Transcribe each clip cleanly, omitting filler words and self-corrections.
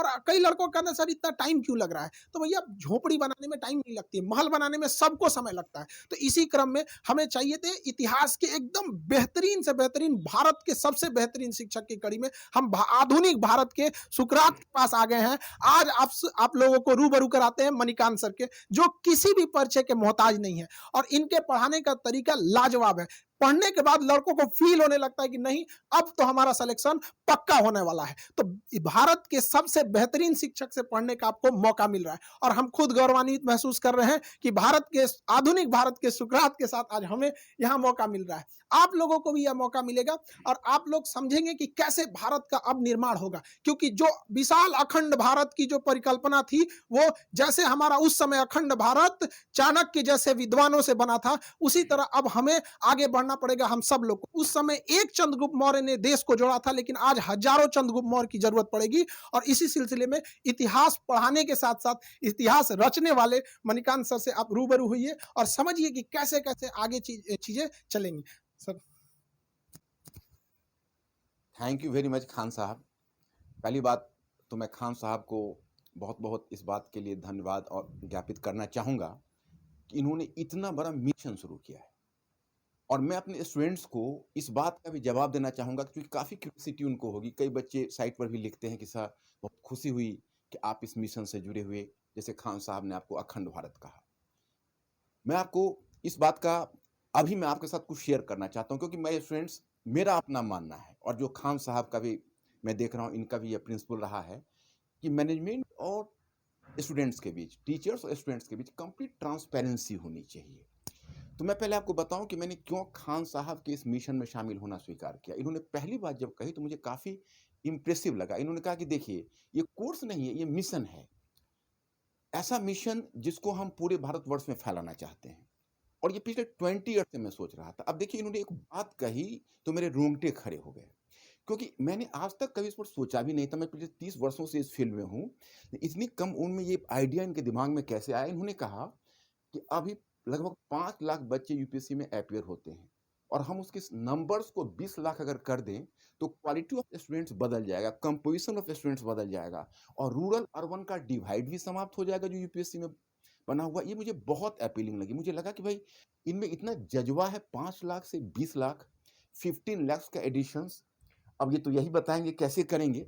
और कई लड़कों का कहना सर इतना टाइम क्यों लग रहा है, तो भैया झोपड़ी बनाने में टाइम नहीं लगती है, महल बनाने में सबको समय लगता है। तो इसी क्रम में हमें चाहिए थे इतिहास के एकदम बेहतरीन से बेहतरीन, भारत के सबसे बेहतरीन शिक्षक की कड़ी में हम आधुनिक भारत के सुकरात के पास आ गए हैं। आज आप लोगों को रूबरू कराते हैं मणिकांत सर के, जो किसी भी परिचय के मोहताज नहीं है और इनके पढ़ाने का तरीका लाजवाब है। पढ़ने के बाद लड़कों को फील होने लगता है कि नहीं, अब तो हमारा सिलेक्शन पक्का होने वाला है। तो भारत के सबसे बेहतरीन शिक्षक से पढ़ने का आपको मौका मिल रहा है और हम खुद गौरवान्वित महसूस कर रहे हैं कि आधुनिक भारत के सुकरात के साथ आज हमें यहां मौका मिल रहा है। आप लोगों को भी यह मौका मिलेगा और आप लोग समझेंगे कि कैसे भारत का अब निर्माण होगा, क्योंकि जो विशाल अखंड भारत की जो परिकल्पना थी, वो जैसे हमारा उस समय अखंड भारत चाणक्य जैसे विद्वानों से बना था, उसी तरह अब हमें आगे बढ़ना पड़ेगा हम सब लोग को। उस समय एक चंद्रगुप्त मौर्य ने देश को जोड़ा था, लेकिन आज हजारों चंद्रगुप्त मौर्य की जरूरत पड़ेगी। और इसी सिलसिले में इतिहास पढ़ाने के साथ साथ इतिहास रचने वाले मणिकांत सर से आप रूबरू हुइए और समझिए कि कैसे कैसे आगे चीजें चलेंगी। Sir, thank you very much Khan साहब। पहली बात तो मैं खान साहब को बहुत बहुत इस बात के लिए धन्यवाद और ज्ञापित करना चाहूँगा कि इन्होंने इतना बड़ा मिशन शुरू किया है। और मैं अपने स्टूडेंट्स को इस बात का भी जवाब देना चाहूँगा, क्योंकि काफ़ी क्यूरियोसिटी उनको होगी। कई बच्चे साइट पर भी लिखते हैं कि सर बहुत खुशी हुई कि आप इस मिशन से जुड़े हुए, जैसे खान साहब ने आपको अखंड भारत कहा। मैं आपको इस बात का अभी मैं आपके साथ कुछ शेयर करना चाहता हूँ, क्योंकि मैं स्टूडेंट्स, मेरा अपना मानना है और जो खान साहब का भी मैं देख रहा हूँ, इनका भी यह प्रिंसिपल रहा है कि मैनेजमेंट और स्टूडेंट्स के बीच, टीचर्स और स्टूडेंट्स के बीच कंप्लीट ट्रांसपेरेंसी होनी चाहिए। तो मैं पहले आपको बताऊं कि मैंने क्यों खान साहब के इस मिशन में शामिल होना स्वीकार किया। इन्होंने पहली बात जब कही तो मुझे काफ़ी इम्प्रेसिव लगा। इन्होंने कहा कि देखिए, ये कोर्स नहीं है, ये मिशन है। ऐसा मिशन जिसको हम पूरे भारतवर्ष में फैलाना चाहते हैं। और ये पिछले 20 ईयर से मैं सोच रहा था। अब देखिए, इन्होंने एक बात कही तो मेरे रोंगटे खड़े हो गए, क्योंकि मैंने आज तक कभी इस पर सोचा भी नहीं था। मैं पिछले 30 वर्षों से इस फील्ड में हूँ। इतनी कम उम्र में ये आइडिया इनके दिमाग में कैसे आया? इन्होंने कहा कि अभी लगभग 5 लाख बच्चे यूपीएससी में अपीयर होते हैं और हम उसके नंबर्स को 20 लाख अगर कर दें तो क्वालिटी ऑफ स्टूडेंट्स बदल जाएगा, कंपोजिशन ऑफ स्टूडेंट्स बदल जाएगा और रूरल अर्बन का डिवाइड भी समाप्त हो जाएगा जो यूपीएससी में बना हुआ। ये मुझे बहुत अपीलिंग लगी। मुझे लगा कि भाई, इनमें इतना जज्बा है। 5 लाख से 20 लाख, 15 लाख का एडिशंस। अब ये तो यही बताएंगे कैसे करेंगे,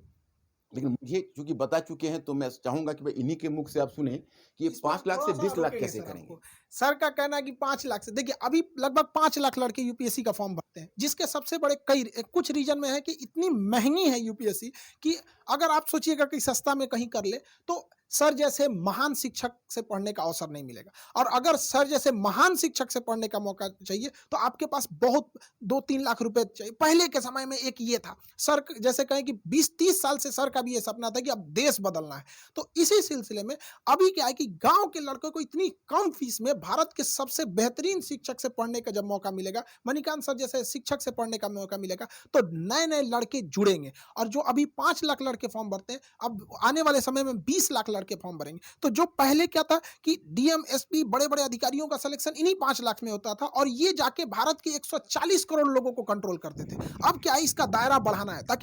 लेकिन मुझे चूंकि बता चुके हैं तो मैं चाहूंगा कि भाई इन्हीं के मुख से आप सुने कि ये 5 लाख से 20 लाख कैसे करेंगे। सर का कहना है कि 5 लाख से, देखिए अभी लगभग 5 लाख लड़के यूपीएससी का फॉर्म भरते हैं, जिसके सबसे बड़े कुछ रीजन में है कि इतनी महंगी है यूपीएससी कि अगर आप सोचिएगा कि सस्ता में कहीं कर ले तो सर जैसे महान शिक्षक से पढ़ने का अवसर नहीं मिलेगा। और अगर सर जैसे महान शिक्षक से पढ़ने का मौका चाहिए तो आपके पास बहुत 2-3 लाख रुपए चाहिए। पहले के समय में एक ये था, सर जैसे कहें कि 20-30 साल से सर का भी ये सपना था कि अब देश बदलना है। तो इसी सिलसिले में अभी क्या है कि गांव के लड़कों को इतनी कम फीस में भारत के सबसे बेहतरीन शिक्षक से पढ़ने का जब मौका मिलेगा, मणिकांत सर जैसे शिक्षक से पढ़ने का मौका मिलेगा, तो नए नए लड़के जुड़ेंगे। और जो अभी 5 लाख लड़के फॉर्म भरते हैं, अब आने वाले समय में 20 लाख लड़के फॉर्म भरेंगे। तो जो पहले क्या था कि डीएम एसपी बड़े बड़े अधिकारियों का सिलेक्शन इन्हीं 5 लाख में होता था और ये जाके भारत के 140 करोड़ लोगों को कंट्रोल करते थे। अब क्या है, इसका दायरा बढ़ाना है ताकि